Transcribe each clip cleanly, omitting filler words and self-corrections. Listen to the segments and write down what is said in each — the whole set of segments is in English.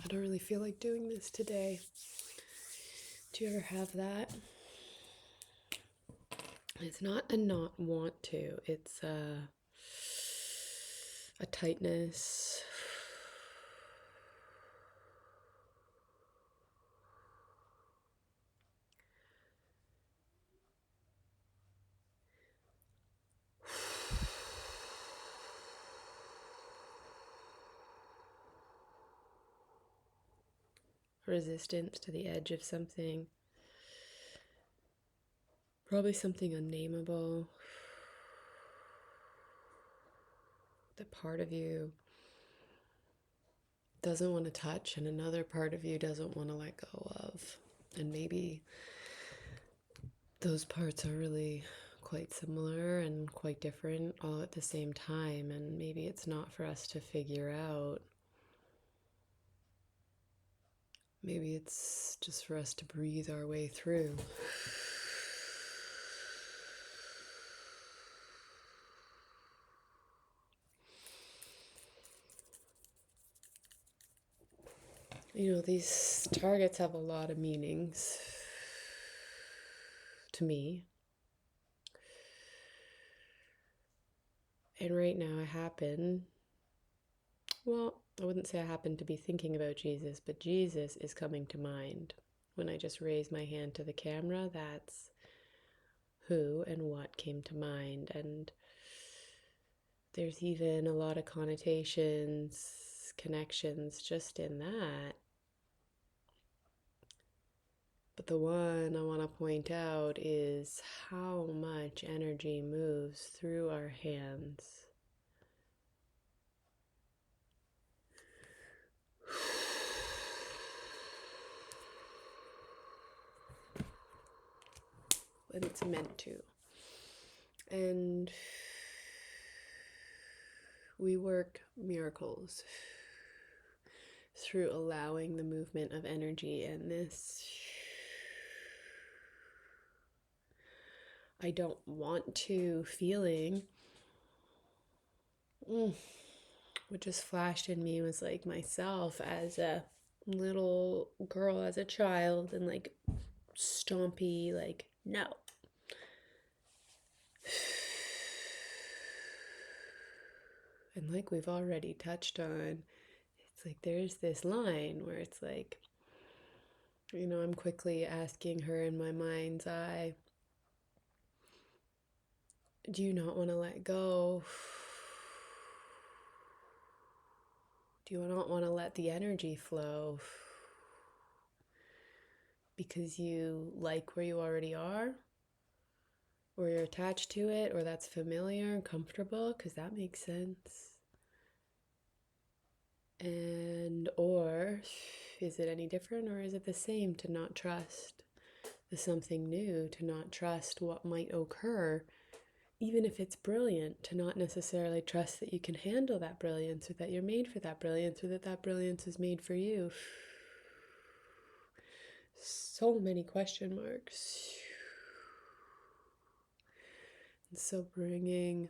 I don't really feel like doing this today. Do you ever have that? It's not a not want to, it's a tightness. Resistance to the edge of something. Probably something unnameable. That part of you doesn't want to touch and another part of you doesn't want to let go of. And maybe those parts are really quite similar and quite different all at the same time, and maybe it's not for us to figure out. Maybe it's just for us to breathe our way through. You know, these targets have a lot of meanings to me. And right now I wouldn't say I happen to be thinking about Jesus, but Jesus is coming to mind. When I just raise my hand to the camera, that's who and what came to mind. And there's even a lot of connotations, connections just in that. But the one I want to point out is how much energy moves through our hands. When it's meant to. And we work miracles through allowing the movement of energy, and this I don't want to feeling what just flashed in me was like myself as a little girl, as a child, and like stompy, like, no. And like we've already touched on, it's like there's this line where it's like, you know, I'm quickly asking her in my mind's eye, do you not want to let go? Do you not want to let the energy flow? Because you like where you already are? Or you're attached to it? Or that's familiar and comfortable? Because that makes sense. And or is it any different, or is it the same to not trust the something new, to not trust what might occur, even if it's brilliant, to not necessarily trust that you can handle that brilliance, or that you're made for that brilliance, or that that brilliance is made for you? So many question marks. And so bringing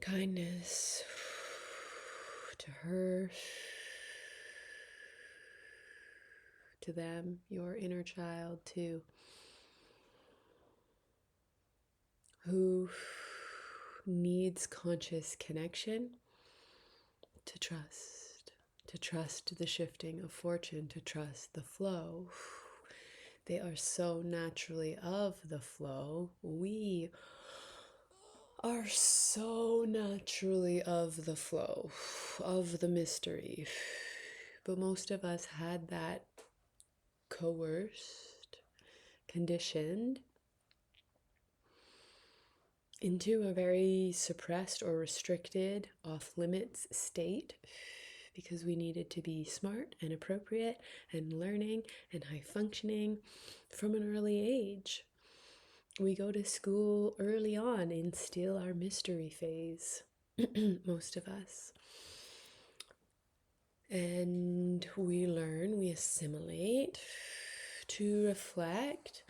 kindness to her, to them, your inner child too, who needs conscious connection to trust the shifting of fortune, to trust the flow. They are so naturally of the flow. We are so naturally of the flow, of the mystery. But most of us had that coerced, conditioned into a very suppressed or restricted, off-limits state, because we needed to be smart and appropriate and learning and high functioning from an early age. We go to school early on in still our mystery phase, most of us. And we learn, we assimilate to reflect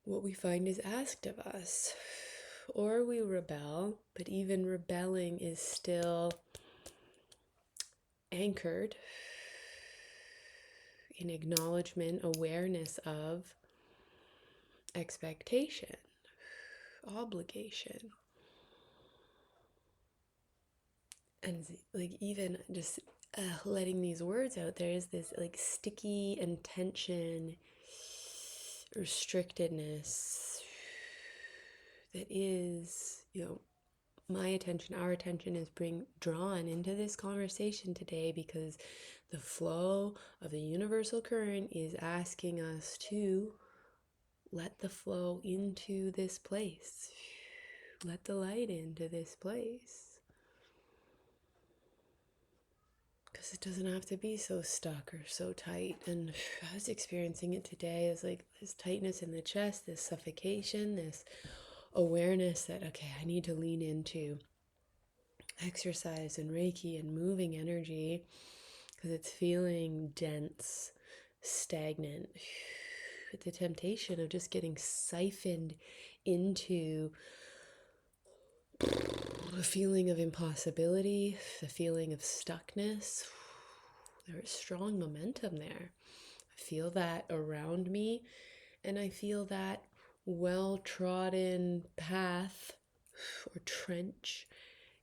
what we find is asked of us. or we rebel, but even rebelling is still anchored in acknowledgement, awareness of expectation, obligation. And like even just letting these words out, there is this like sticky intention, restrictedness that is, my attention, our attention is being drawn into this conversation today because the flow of the universal current is asking us to let the flow into this place. Let the light into this place. Because it doesn't have to be so stuck or so tight. And I was experiencing it today as like this tightness in the chest, this suffocation, this awareness that, okay, I need to lean into exercise and Reiki and moving energy because it's feeling dense, stagnant, with the temptation of just getting siphoned into a feeling of impossibility, the feeling of stuckness. There is strong momentum there. I feel that around me, and I feel that well-trodden path or trench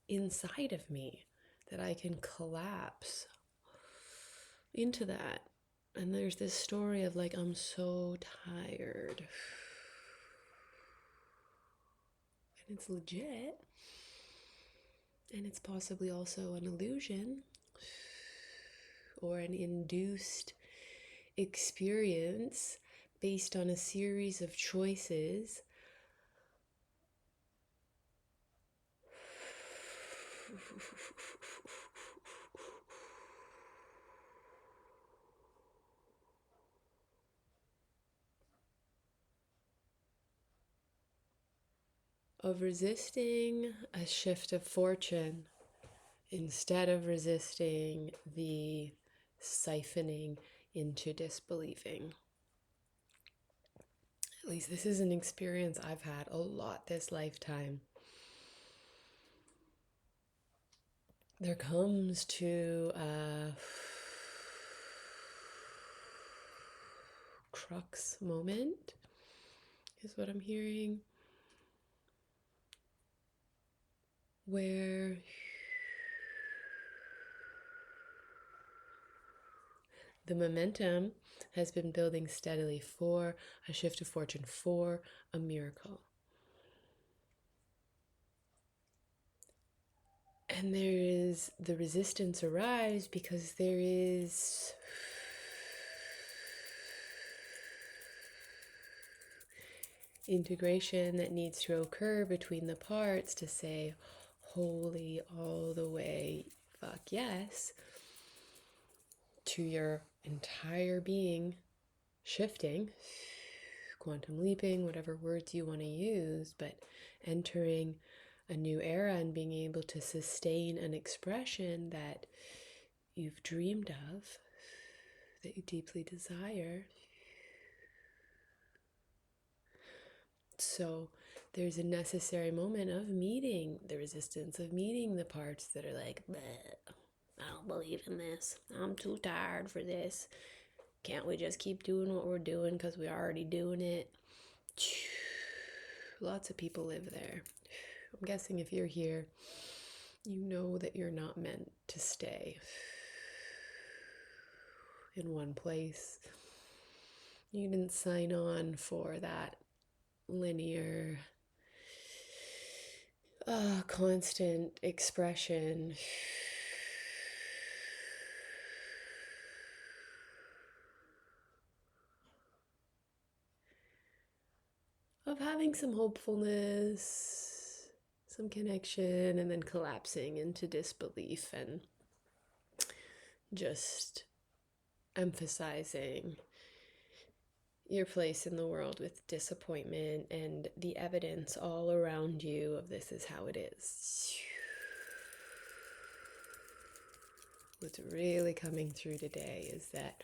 inside of me that I can collapse into that. And there's this story of like, I'm so tired. And it's legit. And it's possibly also an illusion or an induced experience based on a series of choices of resisting a shift of fortune instead of resisting the siphoning into disbelieving. At least this is an experience I've had a lot this lifetime. There comes to a crux moment, is what I'm hearing, where the momentum has been building steadily for a shift of fortune, for a miracle. And there is, the resistance arrives because there is integration that needs to occur between the parts to say, holy, all the way, fuck yes, to your entire being shifting, quantum leaping, whatever words you want to use, but entering a new era and being able to sustain an expression that you've dreamed of, that you deeply desire. So there's a necessary moment of meeting the resistance, of meeting the parts that are like, I don't believe in this. I'm too tired for this. Can't we just keep doing what we're doing because we're already doing it? Lots of people live there. I'm guessing if you're here, you know that you're not meant to stay in one place. You didn't sign on for that linear, constant expression of having some hopefulness, some connection, and then collapsing into disbelief and just emphasizing your place in the world with disappointment and the evidence all around you of this is how it is. What's really coming through today is that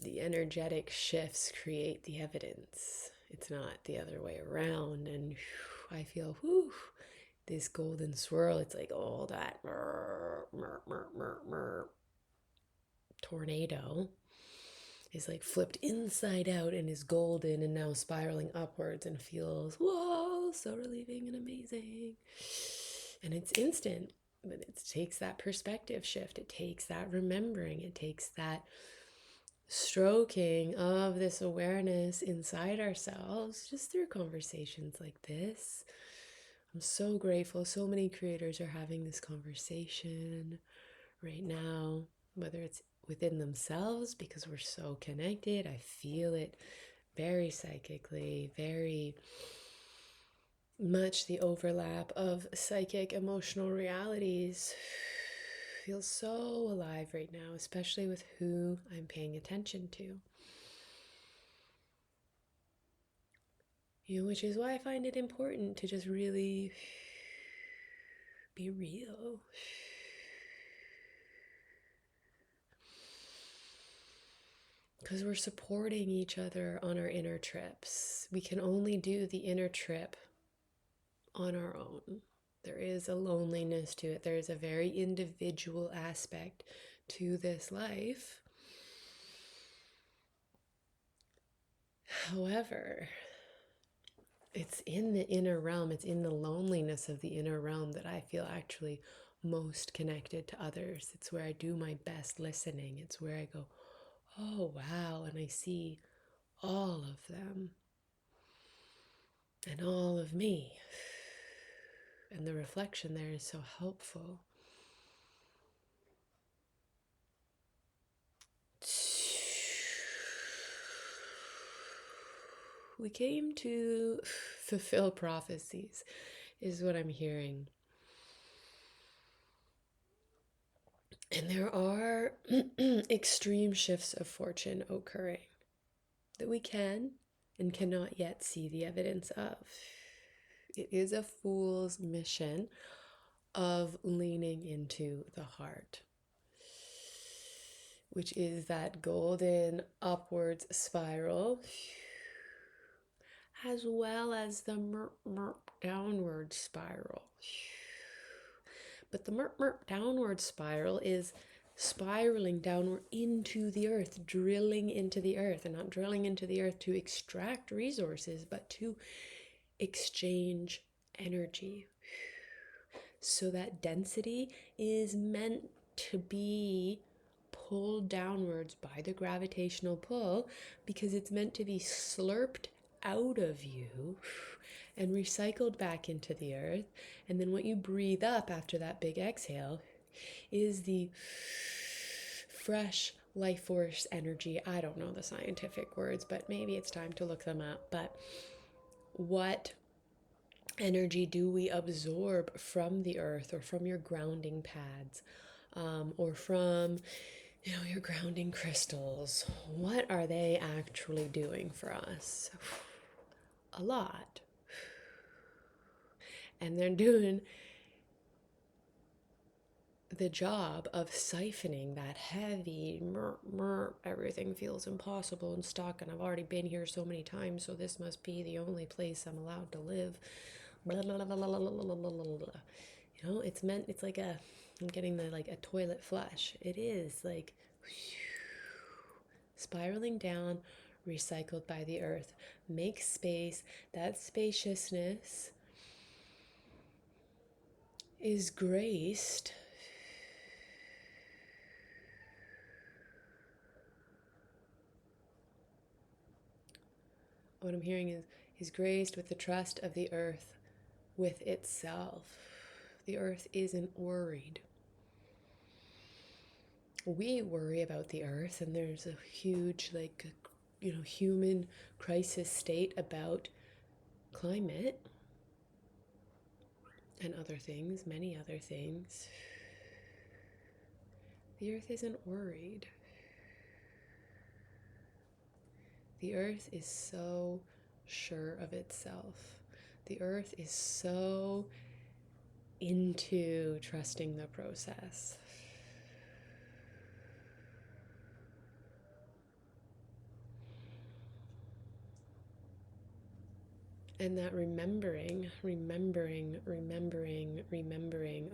the energetic shifts create the evidence. It's not the other way around. And I feel, this golden swirl. It's like all that tornado is like flipped inside out and is golden and now spiraling upwards and feels, whoa, so relieving and amazing. And it's instant, but it takes that perspective shift. It takes that remembering. It takes that stroking of this awareness inside ourselves just through conversations like this. I'm so grateful. So many creators are having this conversation right now, whether it's within themselves because we're so connected. I feel it very psychically, very much the overlap of psychic emotional realities feels so alive right now, especially with who I'm paying attention to. Which is why I find it important to just really be real. Because we're supporting each other on our inner trips. We can only do the inner trip on our own. There is a loneliness to it. There is a very individual aspect to this life. However, it's in the inner realm, it's in the loneliness of the inner realm that I feel actually most connected to others. It's where I do my best listening. It's where I go, oh, wow, and I see all of them and all of me. And the reflection there is so helpful. We came to fulfill prophecies, is what I'm hearing. And there are extreme shifts of fortune occurring that we can and cannot yet see the evidence of. It is a fool's mission of leaning into the heart, which is that golden upwards spiral, as well as the downward spiral. But the downward spiral is spiraling downward into the earth, drilling into the earth, and not drilling into the earth to extract resources, but to exchange energy. So that density is meant to be pulled downwards by the gravitational pull, because it's meant to be slurped out of you and recycled back into the earth. And then what you breathe up after that big exhale is the fresh life force energy. I don't know the scientific words, but maybe it's time to look them up. But what energy do we absorb from the earth, or from your grounding pads, or from your grounding crystals? What are they actually doing for us? A lot. And they're doing the job of siphoning that heavy everything feels impossible and stuck, and I've already been here so many times, so this must be the only place I'm allowed to live. It's like I'm getting like a toilet flush. It is like spiraling down, recycled by the earth. Make space. That spaciousness is graced what I'm hearing is graced with the trust of the earth with itself. The earth isn't worried. We worry about the earth, and there's a huge human crisis state about climate and other things, many other things. The earth isn't worried. The earth is so sure of itself. The earth is so into trusting the process. And that remembering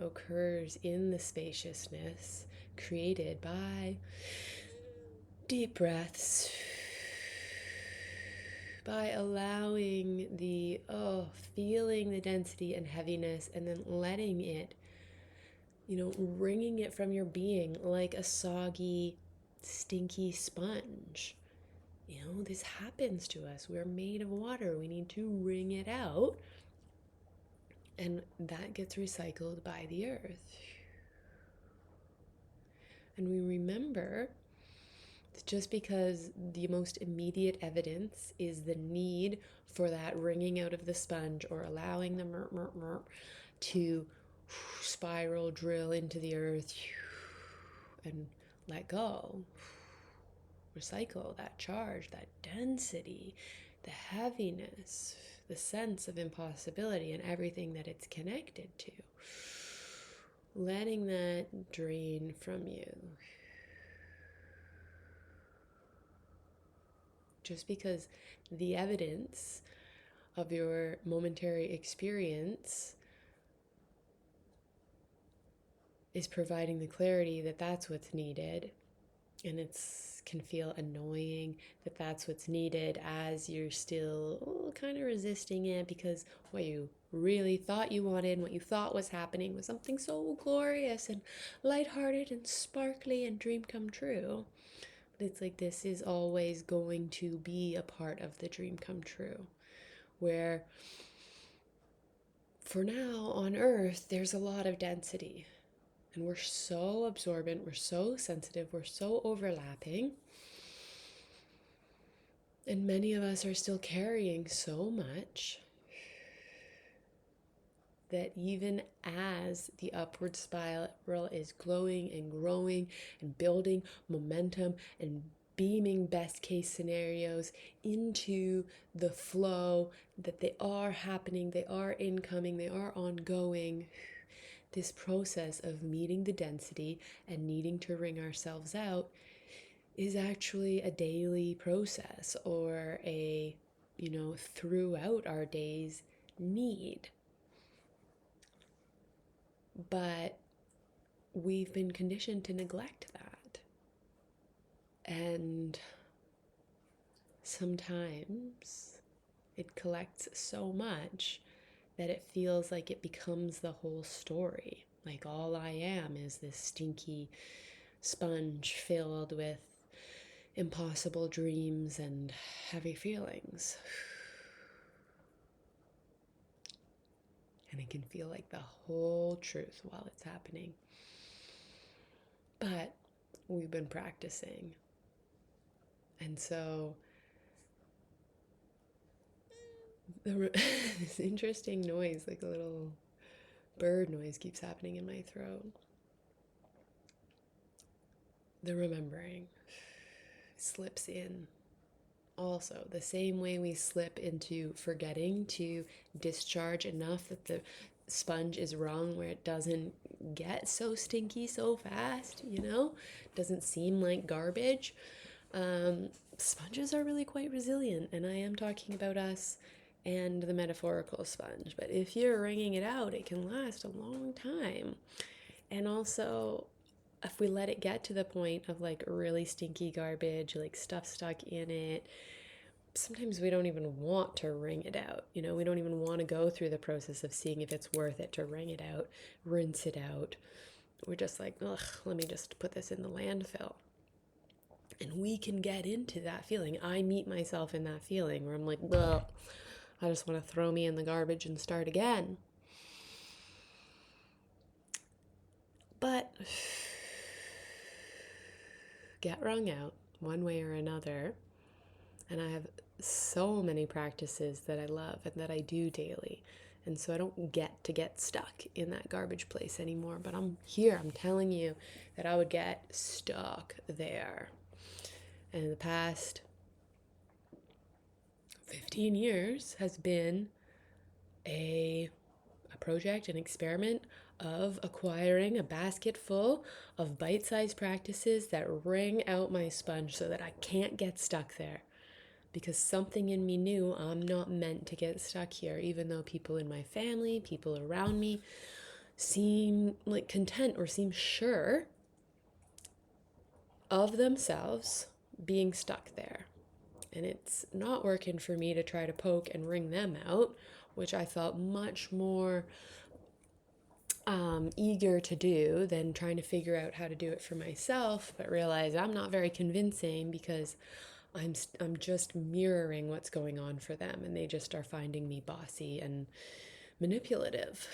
occurs in the spaciousness created by deep breaths, by allowing feeling the density and heaviness, and then letting it, wringing it from your being like a soggy, stinky sponge. This happens to us. We're made of water. We need to wring it out. And that gets recycled by the earth. And we remember that just because the most immediate evidence is the need for that wringing out of the sponge, or allowing the to spiral, drill into the earth and let go, recycle that charge, that density, the heaviness, the sense of impossibility and everything that it's connected to. Letting that drain from you. Just because the evidence of your momentary experience is providing the clarity that that's what's needed, and can feel annoying that that's what's needed as you're still kind of resisting it, because what you really thought you wanted and what you thought was happening was something so glorious and lighthearted and sparkly and dream come true. But it's like, this is always going to be a part of the dream come true, where for now on earth there's a lot of density. And we're so absorbent, we're so sensitive, we're so overlapping. And many of us are still carrying so much that even as the upward spiral is glowing and growing and building momentum and beaming best case scenarios into the flow, that they are happening, they are incoming, they are ongoing, this process of meeting the density and needing to wring ourselves out is actually a daily process, or a, throughout our days need. But we've been conditioned to neglect that. And sometimes it collects so much that it feels like it becomes the whole story. Like, all I am is this stinky sponge filled with impossible dreams and heavy feelings. And it can feel like the whole truth while it's happening. But we've been practicing. And so this interesting noise, like a little bird noise, keeps happening in my throat. The remembering slips in also, the same way we slip into forgetting to discharge enough that the sponge is wrung, where it doesn't get so stinky so fast, doesn't seem like garbage. Sponges are really quite resilient, and I am talking about us and the metaphorical sponge. But if you're wringing it out, it can last a long time. And also, if we let it get to the point of like really stinky garbage, like stuff stuck in it, sometimes we don't even want to wring it out. We don't even want to go through the process of seeing if it's worth it to wring it out, rinse it out. We're just like, ugh, let me just put this in the landfill. And we can get into that feeling. I meet myself in that feeling where I'm like, well, I just want to throw me in the garbage and start again. But get wrung out one way or another. And I have so many practices that I love and that I do daily. And so I don't get stuck in that garbage place anymore. But I'm here, I'm telling you that I would get stuck there. And the past 15 years has been a project, an experiment of acquiring a basket full of bite-sized practices that wring out my sponge so that I can't get stuck there. because something in me knew I'm not meant to get stuck here, even though people in my family, people around me seem like content or seem sure of themselves being stuck there. And it's not working for me to try to poke and wring them out, which I felt much more eager to do than trying to figure out how to do it for myself, but realize I'm not very convincing because I'm just mirroring what's going on for them, and they just are finding me bossy and manipulative.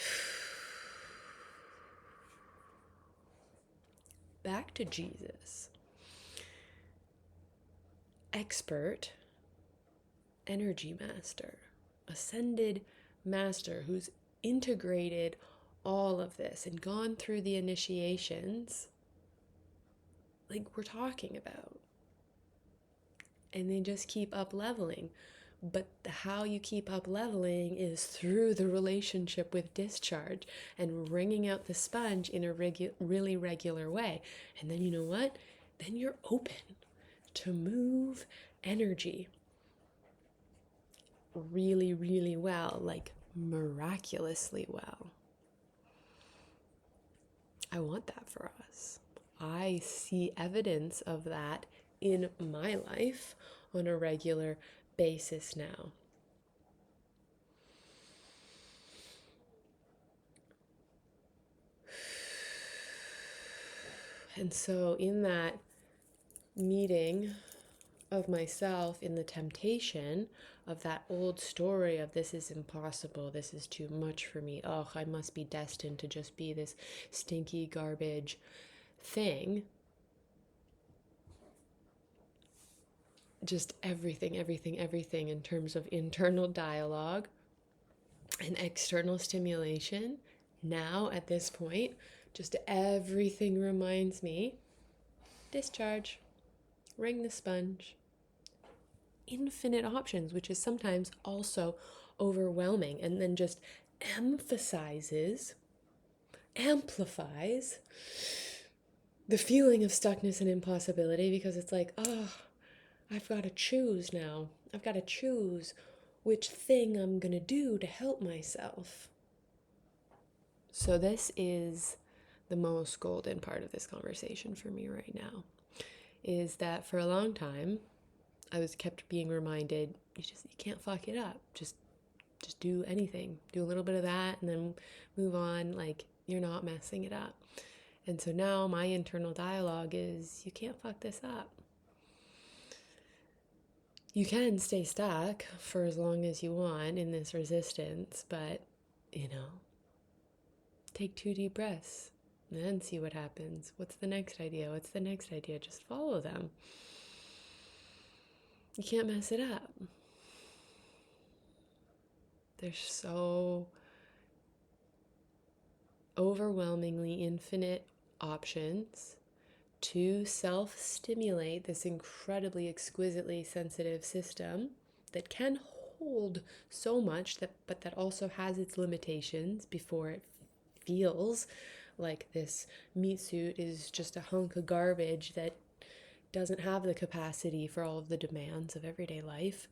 Back to Jesus. Expert energy master, ascended master who's integrated all of this and gone through the initiations like we're talking about. And they just keep up leveling. But how you keep up leveling is through the relationship with discharge and wringing out the sponge in a really regular way. And then you know what? Then you're open to move energy really, really well, like miraculously well. I want that for us. I see evidence of that in my life on a regular basis now. And so in that meeting of myself, in the temptation of that old story of this is impossible, this is too much for me, oh, I must be destined to just be this stinky garbage thing, just everything in terms of internal dialogue and external stimulation. Now at this point, just everything reminds me, discharge, wring the sponge, infinite options, which is sometimes also overwhelming, and then just amplifies the feeling of stuckness and impossibility, because it's like, oh, I've got to choose now. I've got to choose which thing I'm going to do to help myself. So this is the most golden part of this conversation for me right now, is that for a long time, I was kept being reminded, you can't fuck it up. Just do anything. Do a little bit of that and then move on. Like, you're not messing it up. And so now my internal dialogue is, you can't fuck this up. You can stay stuck for as long as you want in this resistance, but, take 2 deep breaths and then see what happens. What's the next idea? Just follow them. You can't mess it up. There's so overwhelmingly infinite options to self-stimulate this incredibly exquisitely sensitive system that can hold so much, but that also has its limitations before it feels like this meat suit is just a hunk of garbage that doesn't have the capacity for all of the demands of everyday life.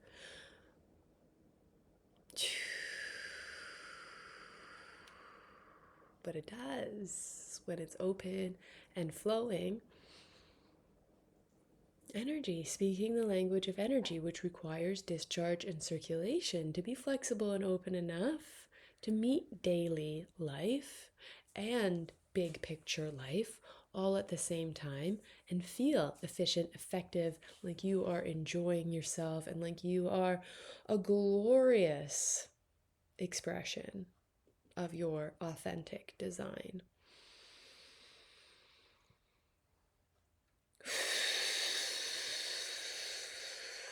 But it does when it's open and flowing. Energy, speaking the language of energy, which requires discharge and circulation to be flexible and open enough to meet daily life and big picture life all at the same time and feel efficient, effective, like you are enjoying yourself and like you are a glorious expression of your authentic design.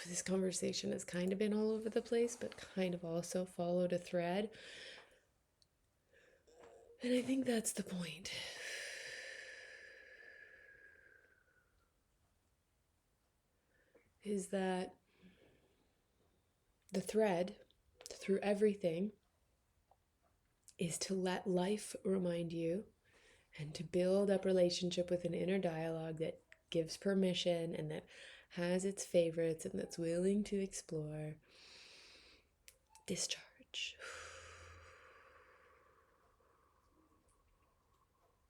This conversation has kind of been all over the place, but kind of also followed a thread. And I think that's the point. Is that the thread through everything is to let life remind you and to build up relationship with an inner dialogue that gives permission and that has its favorites and that's willing to explore. Discharge.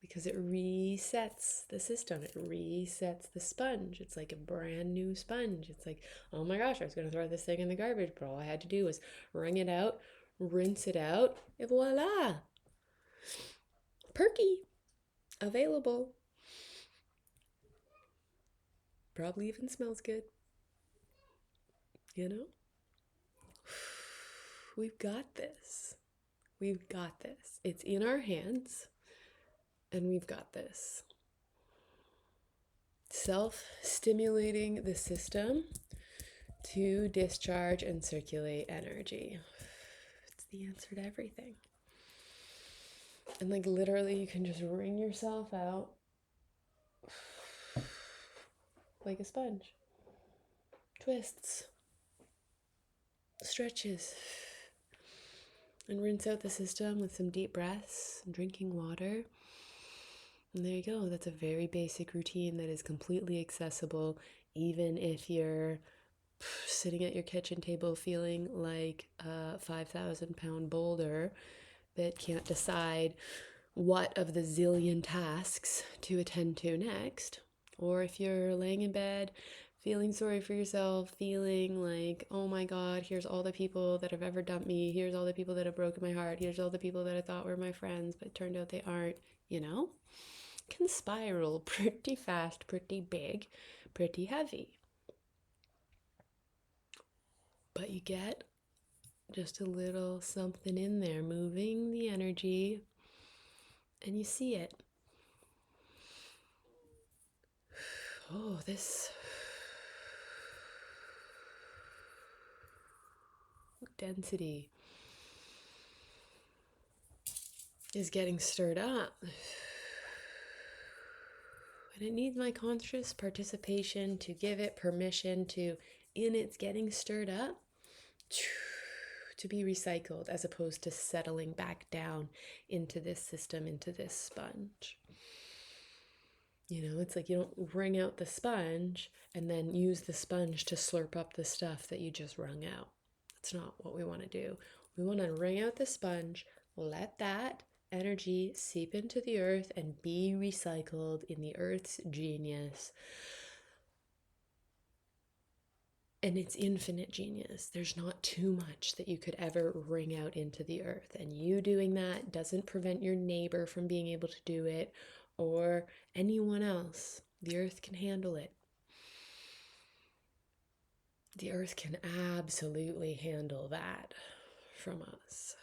Because it resets the system. It resets the sponge. It's like a brand new sponge. It's like, oh my gosh, I was going to throw this thing in the garbage, but all I had to do was wring it out, rinse it out, and voila! Perky! Available. Probably even smells good. You know? We've got this. We've got this. It's in our hands, and we've got this. Self-stimulating the system to discharge and circulate energy. It's the answer to everything. And like literally you can just wring yourself out like a sponge. Twists. Stretches. And rinse out the system with some deep breaths and drinking water. And there you go. That's a very basic routine that is completely accessible, even if you're sitting at your kitchen table feeling like a 5,000-pound boulder that can't decide what of the zillion tasks to attend to next. Or if you're laying in bed feeling sorry for yourself, feeling like, oh my God, here's all the people that have ever dumped me, here's all the people that have broken my heart, here's all the people that I thought were my friends, but it turned out they aren't, you know? Can spiral pretty fast, pretty big, pretty heavy. But you get just a little something in there moving the energy, and you see it. Oh, this density is getting stirred up. And it needs my conscious participation to give it permission to, in its getting stirred up, to be recycled as opposed to settling back down into this system, into this sponge. You know, it's like you don't wring out the sponge and then use the sponge to slurp up the stuff that you just wrung out. That's not what we want to do. We want to wring out the sponge, let that energy seep into the earth and be recycled in the earth's genius. And it's infinite genius. There's not too much that you could ever wring out into the earth. And you doing that doesn't prevent your neighbor from being able to do it or anyone else. The earth can handle it. The earth can absolutely handle that from us.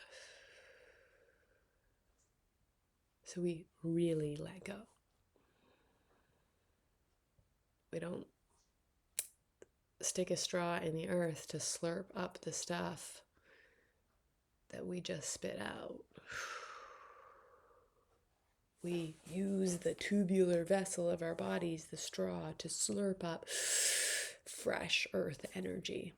So we really let go. We don't stick a straw in the earth to slurp up the stuff that we just spit out. We use the tubular vessel of our bodies, the straw, to slurp up fresh earth energy.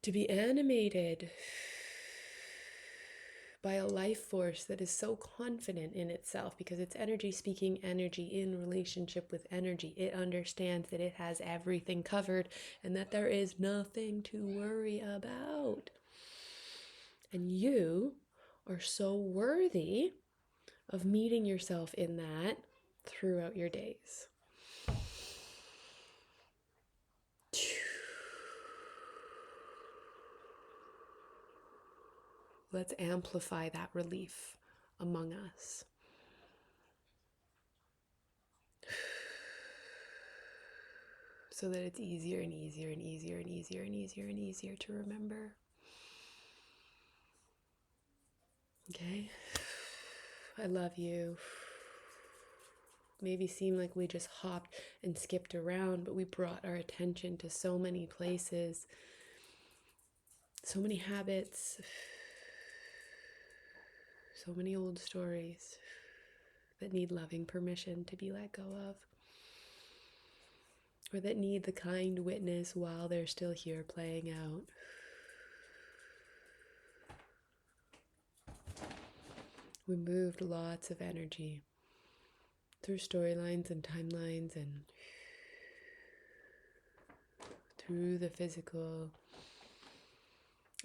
To be animated by a life force that is so confident in itself because it's energy speaking energy in relationship with energy. It understands that it has everything covered and that there is nothing to worry about. And you are so worthy of meeting yourself in that throughout your days. Let's amplify that relief among us. So that it's easier and easier and easier and easier and easier and easier to remember. Okay? I love you. Maybe seem like we just hopped and skipped around, but we brought our attention to so many places, so many habits, so many old stories that need loving permission to be let go of, or that need the kind witness while they're still here playing out. We moved lots of energy through storylines and timelines and through the physical,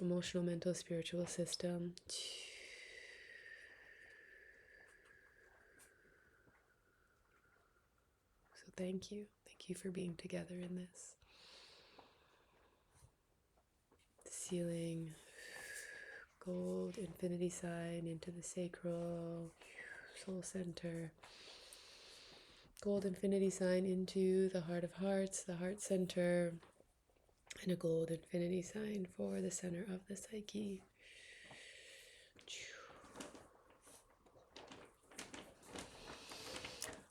emotional, mental, spiritual system. So thank you. Thank you for being together in this. Sealing gold infinity sign into the sacral soul center. Gold infinity sign into the heart of hearts, the heart center, and a gold infinity sign for the center of the psyche.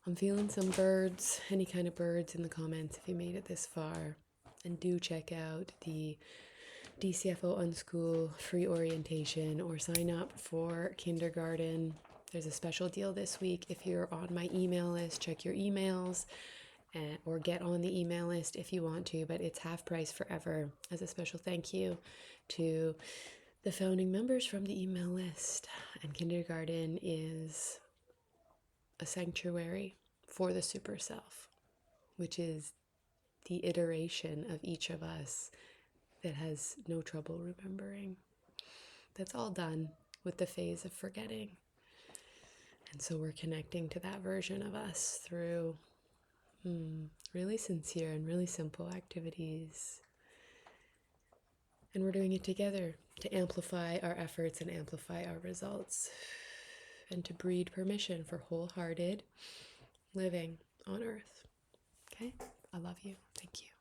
I'm feeling some birds, any kind of birds in the comments if you made it this far. And do check out the DCFO Unschool free orientation or sign up for kindergarten. There's a special deal this week. If you're on my email list, check your emails or get on the email list if you want to, but it's half price forever as a special thank you to the founding members from the email list. And kindergarten is a sanctuary for the super self, which is the iteration of each of us that has no trouble remembering. That's all done with the phase of forgetting. And so we're connecting to that version of us through really sincere and really simple activities. And we're doing it together to amplify our efforts and amplify our results and to breed permission for wholehearted living on earth. Okay? I love you. Thank you.